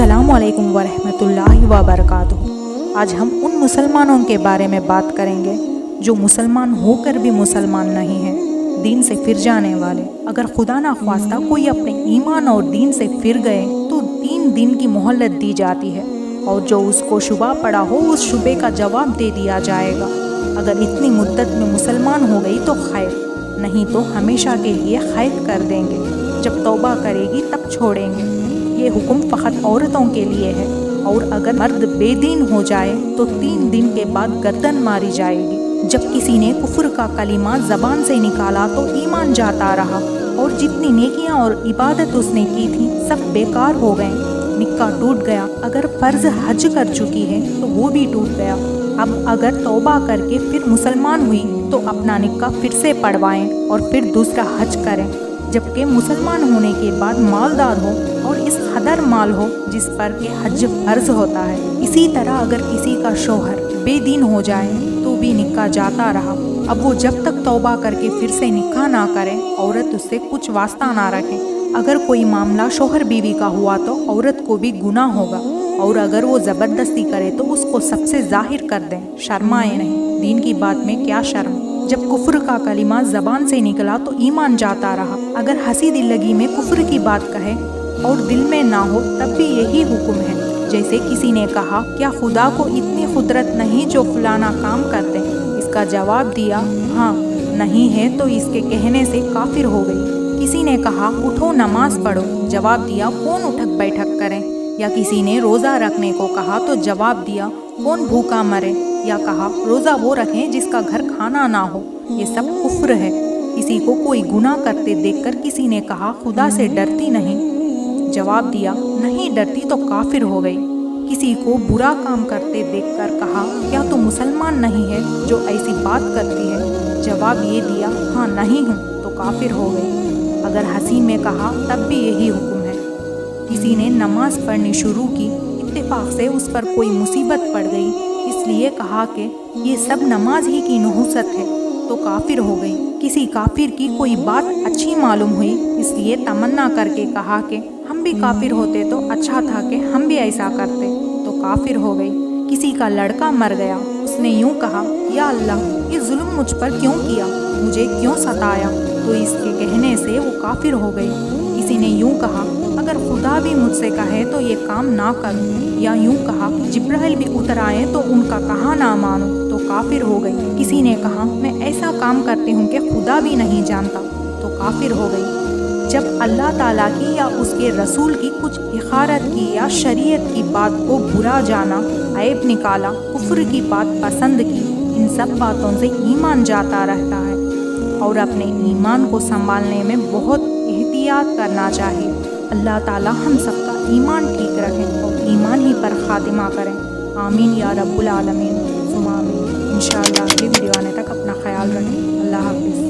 अस्सलामु अलैकुम वरहमतुल्लाहि वबरकातुहू। आज हम उन मुसलमानों के बारे में बात करेंगे जो मुसलमान होकर भी मुसलमान नहीं हैं, दीन से फिर जाने वाले। अगर खुदा ना ख्वास्ता कोई अपने ईमान और दीन से फिर गए तो 3 दिन की मोहलत दी जाती है और जो उसको शुबा पड़ा हो उस शुबे का जवाब दे दिया जाएगा। अगर इतनी मुद्दत में मुसलमान हो गई तो खैर, नहीं तो हमेशा के लिए कैद कर देंगे। जब तौबा करेगी तब छोड़ेंगे। ये हुक्म फ़कत औरतों के लिए है और अगर मर्द बेदीन हो जाए तो 3 दिन के बाद गर्दन मारी जाएगी। जब किसी ने कुफ्र का कलिमा ज़बान से निकाला तो ईमान जाता रहा और जितनी नेकियां और इबादत उसने की थी सब बेकार हो गए। निक्का टूट गया। अगर फ़र्ज हज कर चुकी है तो वो भी टूट गया। अब अगर तौबा करके फिर मुसलमान हुई तो अपना निक्का फिर से पढ़वाएं और फिर दूसरा हज करें। जबकि मुसलमान होने के बाद मालदार हो और इस कदर माल हो जिस पर के हज फर्ज होता है। इसी तरह अगर किसी का शौहर बेदीन हो जाए तो भी निकाह जाता रहा। अब वो जब तक तौबा करके फिर से निकाह ना करे औरत उससे कुछ वास्ता ना रखे। अगर कोई मामला शौहर बीवी का हुआ तो औरत को भी गुनाह होगा और अगर वो ज़बरदस्ती करे तो उसको सबसे जाहिर कर दें, शर्माए नहीं। दीन की बात में क्या शर्म। जब कुफ्र का कलिमा ज़बान से निकला तो ईमान जाता रहा। अगर हंसी दिल्लगी में कुफ्र की बात कहे और दिल में ना हो तब भी यही हुक्म है। जैसे किसी ने कहा, क्या खुदा को इतनी कुदरत नहीं जो फलाना काम करते? इसका जवाब दिया, हाँ नहीं है तो इसके कहने से काफिर हो गई। किसी ने कहा, उठो नमाज पढ़ो। जवाब दिया, कौन उठक बैठक करे? या किसी ने रोज़ा रखने को कहा तो जवाब दिया, कौन भूखा मरे? या कहा, रोज़ा वो रखें जिसका घर खाना ना हो। ये सब कुफ्र है। किसी को कोई गुनाह करते देखकर किसी ने कहा, खुदा से डरती नहीं? जवाब दिया, नहीं डरती तो काफिर हो गई। किसी को बुरा काम करते देखकर कहा, क्या तू मुसलमान नहीं है जो ऐसी बात करती है? जवाब ये दिया, हाँ नहीं हूँ, तो काफिर हो गई। अगर हंसी में कहा तब भी यही हुक्म है। किसी ने नमाज पढ़नी शुरू की, इत्तेफाक से उस पर कोई मुसीबत पड़ गई, इसलिए कहा कि ये सब नमाज ही की नहुसत है, तो काफिर हो गई। किसी काफिर की कोई बात अच्छी मालूम हुई, इसलिए तमन्ना करके कहा कि हम भी काफिर होते तो अच्छा था कि हम भी ऐसा करते, तो काफिर हो गई। किसी का लड़का मर गया, उसने यूं कहा, या अल्लाह ये जुल्म मुझ पर क्यों किया, मुझे क्यों सताया? तो इसके कहने से वो काफिर हो गई। किसी ने यूं कहा, अगर खुदा भी मुझसे कहे तो ये काम ना करूं। या यूं कहा, जिब्राइल भी उतर आए तो उनका कहा ना मानूं, तो काफिर हो गई। किसी ने कहा, मैं ऐसा काम करती हूँ कि खुदा भी नहीं जानता, तो काफिर हो गई। जब अल्लाह ताला की या उसके रसूल की कुछ इखारत की या शरीयत की बात को बुरा जाना, ऐब निकाला, कुफ्र की बात पसंद की, इन सब बातों से ईमान जाता रहता है और अपने ईमान को संभालने में बहुत एहतियात करना चाहिए। अल्लाह ताला हम सबका ईमान ठीक रखें और ईमान ही पर खातिमा करें। आमीन या रब्बुल आलमीन। सुमा आमीन। इंशाअल्लाह अगली वीडियो आने तक अपना ख्याल रखें। अल्लाह हाफिज़।